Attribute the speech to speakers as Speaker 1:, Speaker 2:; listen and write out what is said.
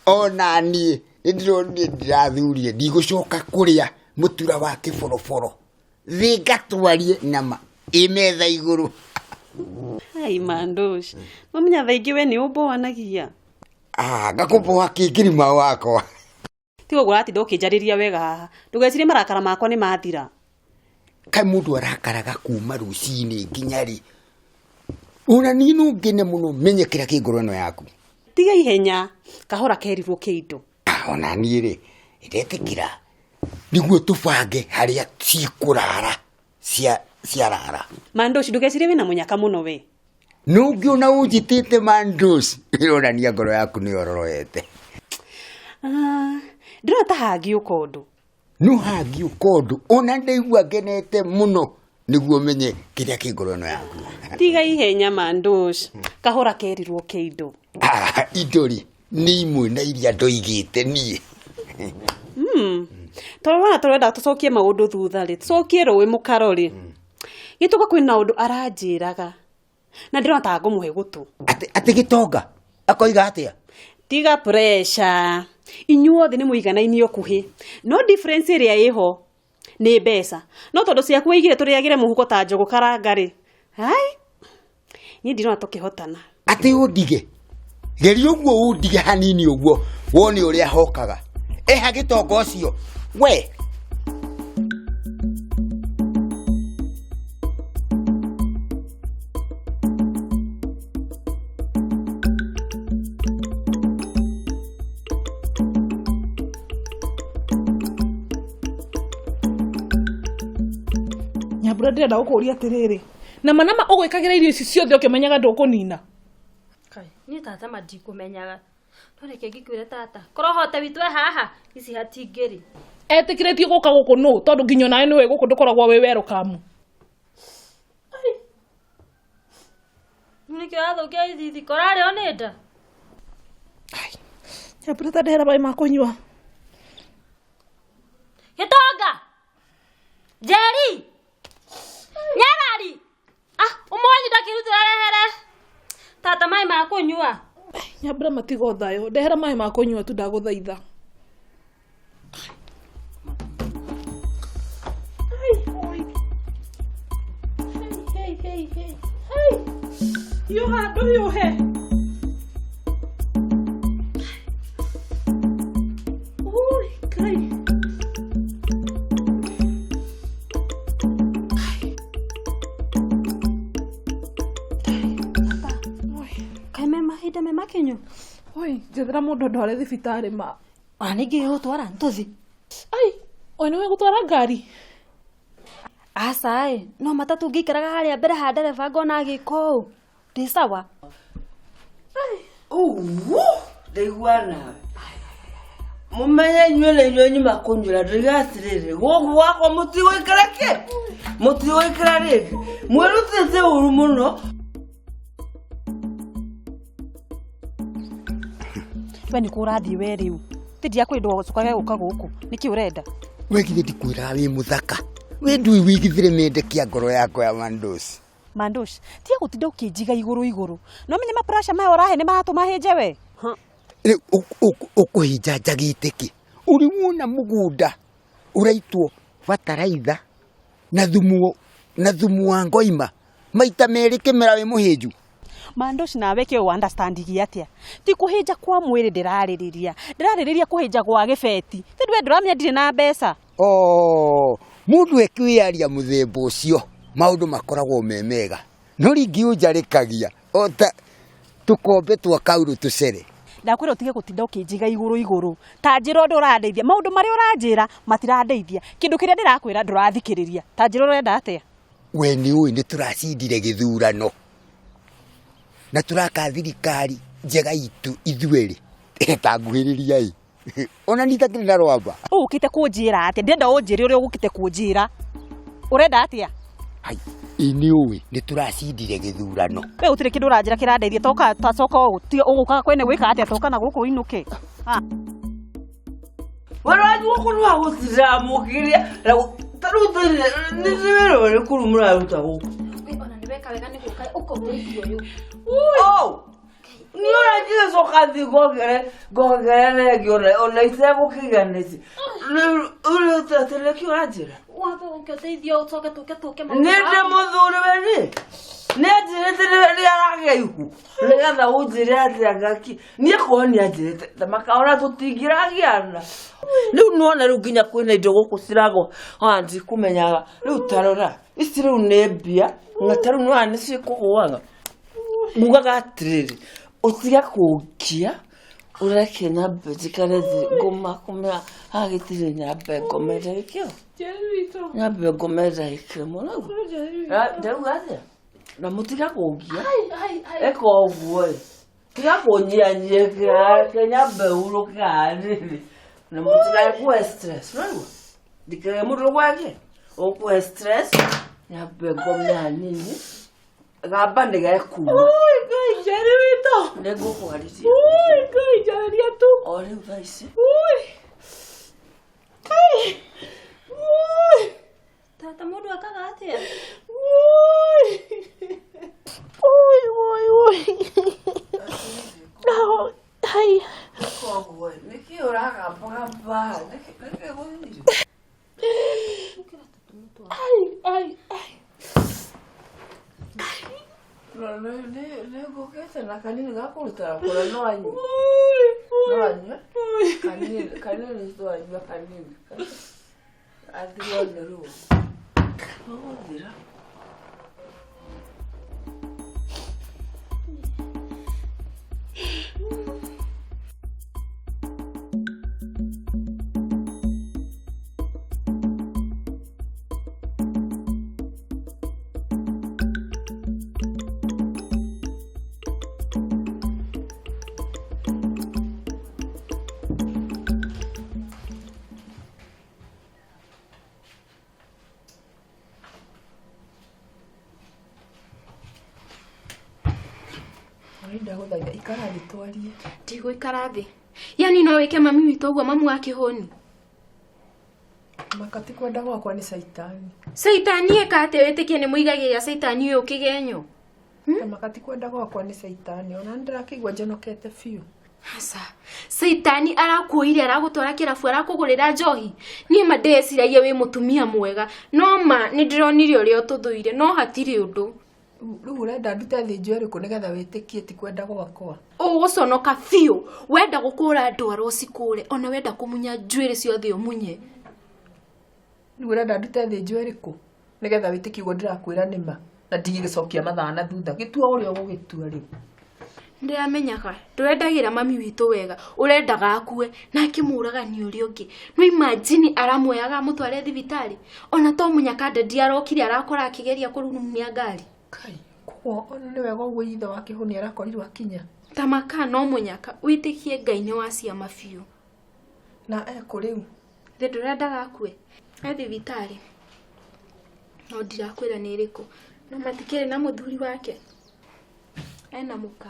Speaker 1: Ona niĩ ndirathurie ndigũcoka kũrĩa mũtura wa kĩboroboro thĩ ngatwarie nama imetha igũrũ.
Speaker 2: Hai Mandosh, mamenya thaingĩ we nĩ ũmboanagia.
Speaker 1: Ngakũmboa kĩngĩrima wakwa.
Speaker 2: Tigo gũratinda ũkĩnjarĩria wega haha. Ndũgecirie marakara makwa nĩ mathira.
Speaker 1: Kaĩ mũndũ arakaraga kuma rũcinĩ nginya rĩ. Ona niĩ no ngene mũno menye kĩrĩa kĩ ngoro ĩno yaku.
Speaker 2: Tiga ihenya, kahora kerirwo kĩindo.
Speaker 1: Ona niĩ rĩ, ndetĩkĩra nĩguo tũbange harĩa cikũrara ciarara.
Speaker 2: Mandosh, ndũgecirie wĩna mũnyaka mũno we.
Speaker 1: No ngĩona ũnjĩtĩte Mandosh, ĩronania ngoro yaku nĩ ororoete.
Speaker 2: Ndĩrona ta hangĩũka ũndũ.
Speaker 1: No hangĩũka ũndũ, ona ndaigua ngenete mũno nĩguo menye kĩrĩa kĩ ngoro ĩno yaku.
Speaker 2: Tiga ihenya Mandosh, kahora kerirwo kĩindo.
Speaker 1: Indo rĩ, nĩ imwe na iria ndoigĩte niĩ.
Speaker 2: Tũrona tũrenda tũcokie maũndũ thutha rĩ, tũcokie rũĩ mũkaro rĩ. Gĩtonga kwĩna ũndũ aranjĩraga. Na ndĩrona ta ngũmũhe gũtũ.
Speaker 1: Atĩ Gĩtonga akoiga atĩa?
Speaker 2: Tiga pressure. Inyuothe nĩ mũiganainio kuhĩ. No difference ĩrĩa ĩho nĩ mbeca. No tondũ ciaku waigire tũrĩagĩre mũhuko ta njogũ karanga rĩ. Hai. Niĩ ndirona tũkĩhotana.
Speaker 1: Atĩ ũndige. Geri ũguo ũndige hanini ũguo. Wone ũrĩa hokaga. Eha Gĩtonga ũcio. We.
Speaker 3: Nyambura ndĩrenda gũkũria atĩrĩrĩ. Nama ũgwĩkagĩra irio ici ciothe ũkĩmenyaga ndũkũnina.
Speaker 4: Kai, niĩ tata mandikũmenyaga. No reke ngĩkwĩre tata. Korohote witũ haha, ici hatingĩrĩ.
Speaker 3: Etĩkĩrĩtio gũka gũkũ nũ, tondũ nginya nawe nĩwe gũkũ ndũkoragwo wĩ welcome.
Speaker 4: Nĩkĩo athũkia ithithi korarĩ o nĩ nda.
Speaker 3: Nyambura ta ndehera maĩ ma kũnyua.
Speaker 4: Gĩtonga! Jerry! Nyarari! Ũmũthĩ ndakĩrutĩra rehere. Tata maĩ ma kũnyua.
Speaker 3: Nyambura matigo thayo, ndehera maĩ ma kũnyua tu ndagũthaitha. Hey. Hiũha ndũhiũhe.
Speaker 4: Mahinda me makinyu.
Speaker 3: Oi, njethera mũndũ ndware thibitarĩ ma.
Speaker 4: Ningĩ ũtwara ntũthi.
Speaker 3: Oi nĩwe gũtwara ngari.
Speaker 4: Aca no matatũ ngĩikaraga harĩa mbere ha ndereba ngona agĩka ũũ. Ndĩ sawa.
Speaker 5: Ndaigua nawe. Mũmenye nywele nyuma kũnyura ndĩgatirĩrĩ. Gũkũ wakwa mũtigũikara kĩ? Mũtigũikara rĩngĩ. Mwĩrutĩte ũru mũno.
Speaker 2: We nĩ kũrathiĩ we rĩu. Tĩndia kwĩndwo gũcukage gũka gũkũ. Nĩkĩ ũrenda?
Speaker 1: We githĩ ndikwĩra wĩ mũthaka. We ndui wĩgithire mĩendekia ngoro yakwa ya Mandosh.
Speaker 2: Mandosh, tiga gũtinda ũkĩnjiga igũrũ. No menye mapressure maya ũrahe nĩ maratũma hĩnje we.
Speaker 1: Rĩu ũkũhinja njagĩte kĩ? Ũrĩ wona mũgũnda ũraitwo bataraitha na thumu wa ngoima maita merĩ kĩmera wĩ mũhĩnju.
Speaker 2: Mandosh nawe kĩ understanding atĩa? Ti kũhĩnja kwa mwĩrĩ ndĩrarĩrĩria kũhĩnja gwa gĩbeti. Tondũ ndũramenya ndirĩ na mbeca.
Speaker 1: Mũndũ ekwiaria mũthemba ũcio maũndũ makoragwo me mega. No ringi ũnjarĩkagia ota tũkombe twa kaurũ tũcere.
Speaker 2: Ndakwĩra ũtige gũtinda ũkĩnjiga igũrũ. Ta njĩra ũndũ ũrandeithia. Maũndũ marĩa ũranjĩra matirandeithia. Kĩndũ kĩrĩa ndĩrakwĩra ndũrathikĩrĩria. Ta njĩra ũrenda atĩa?
Speaker 1: We nĩ ũĩ nĩ tũracindire gĩthurano. Na turaka thirikari njega itu ithuerĩ. Ta nguhĩrĩria ona nitakĩrĩ na rwamba.
Speaker 2: Ũgũkĩte kũnjĩra atĩa? Ndĩrenda ũnjĩre ũrĩa ũgũkĩte kũnjĩra. Ũrenda atĩa?
Speaker 1: Nĩ ũĩ nĩ tũracindire gĩthurano.
Speaker 2: We ũtirĩ kĩndũ ũranjĩra kĩrandeithia. Toka tacoka ũgũkaga kwene gwĩka atĩa? Toka na gũkũ inũke.
Speaker 5: Waraji gũkũ nĩ wa gũciramũkĩria. Tarutĩre nĩ wĩra ũrĩkũ mũraruta gũkũ.
Speaker 4: Ona nĩ weka wega nĩ gũka ũkũrĩtio ũyũ.
Speaker 5: Niona ngigacoka thi ngongerere rĩngĩ ona itegũkĩganĩci. Rĩu atĩ nĩkĩo ũranjĩra?
Speaker 4: Wambe ũke ũteithio ũcoke tũke
Speaker 5: Nĩ ndĩ mũthuriwe nĩ? Nĩ anjĩrĩte nĩ aragĩa ihu nĩgetha ũnjĩre atĩ ngaki. Niĩ korwo nĩ anjĩrĩte makaona tũtingĩragiana. Rĩu nĩwona rĩu nginya kwĩna indo gũkũ ciragwo ona ndikũmenyaga. Rĩu tarora ici rĩu nĩ mbia na ta rĩu nĩwona nĩcikũgũaga. Ngugaga atĩrĩrĩ ũtige kũngia ureke nyambe njikare thĩ ngũmakũmera haha gĩtirĩ nyambe ngomere gĩkĩo. Nyambe ngomere gĩkĩo mũno. Ndauga atĩa? Na mũtiga kũngia. Eka ũguo ĩ. Tiga kũnyianyia nyambe hurũke harĩ. Na mũtiga kuwe stress. Ũraigua? Ndikae mũndũ gwake. Ũkuwe stress. Nyambe ngome hanini. Gamba nĩgekuma.
Speaker 3: Ngai njari witũ.
Speaker 5: Nĩngũkwarĩria.
Speaker 3: Ngai njari tu.
Speaker 5: O rĩu thaa ici.
Speaker 4: Tata mũndũ akaga atĩa?
Speaker 3: Hai.
Speaker 5: Nĩkĩ ũragambagamba? Nĩkĩ gũthire?
Speaker 3: Ai.
Speaker 5: Nĩngũkĩte na kanini gakũrutĩra kũrĩa no anyue. No anyue? Kanini twanyua kanini. Athirwo nĩ ruo. Gũgũthira. Ndagũthaitha ikara thĩ twarie.
Speaker 4: Ndigũikara thĩ. Yani no wĩke mami witũ ũguo mamu wa kĩhũni.
Speaker 6: Makati kwenda gwakwa nĩ caitani.
Speaker 4: Caitani eka atĩ wĩtĩkie nĩ mũigagĩrĩra caitani ũyũ kĩgenyo.
Speaker 6: Makati kwenda gwakwa nĩ caitani ona ndĩrakĩigua njonokete biũ.
Speaker 4: Asa, caitani arakuoire aragũtwara kĩrabu arakũgũrĩra njohi. Niĩ ma ndĩciragia wĩ mũtumia mwega. No ma nĩ ndĩronire ũrĩa ũtũthũire no hatirĩ ũndũ.
Speaker 6: Rĩu ũrenda ndute thĩnjo ĩrĩkũ nĩgetha wĩtĩkie ti kwenda gwakwa?
Speaker 4: Ũgũconoka biũ. Wenda gũkũra ndwara ũcikũre ona wenda kũmunya njuĩrĩ ciothe ũmunye.
Speaker 6: Rĩu ũrenda ndute thĩnjo ĩrĩkũ nĩgetha wĩtĩkie ũguo ndĩrakwĩra nĩma na ndigĩcokia mathaa na thutha gĩtua ũrĩa ũgũgĩtua rĩu.
Speaker 4: Ndĩramenyaga ndũrendagĩra mami witũ wega ũrendaga akue na akĩmũragani ũrĩa ũngĩ. No imagine aramuoyaga mũtware thibitarĩ ona to munyaka ndedi arokire arakora akĩgeria kũrumunia ngari.
Speaker 6: Kai, kuo ona nĩ wega ũguo ithe wa kĩhũni arakorirwo akinya.
Speaker 4: Tamaka no munyaka wĩtĩkie Ngai nĩ wa ciama biũ.
Speaker 6: Na ekũ rĩu?
Speaker 4: Thĩ ndũrendaga akue. E thibitarĩ. No ndirakwĩra nĩ ĩrĩkũ. No matikĩrĩ na mũthuri wake. Ena mũka.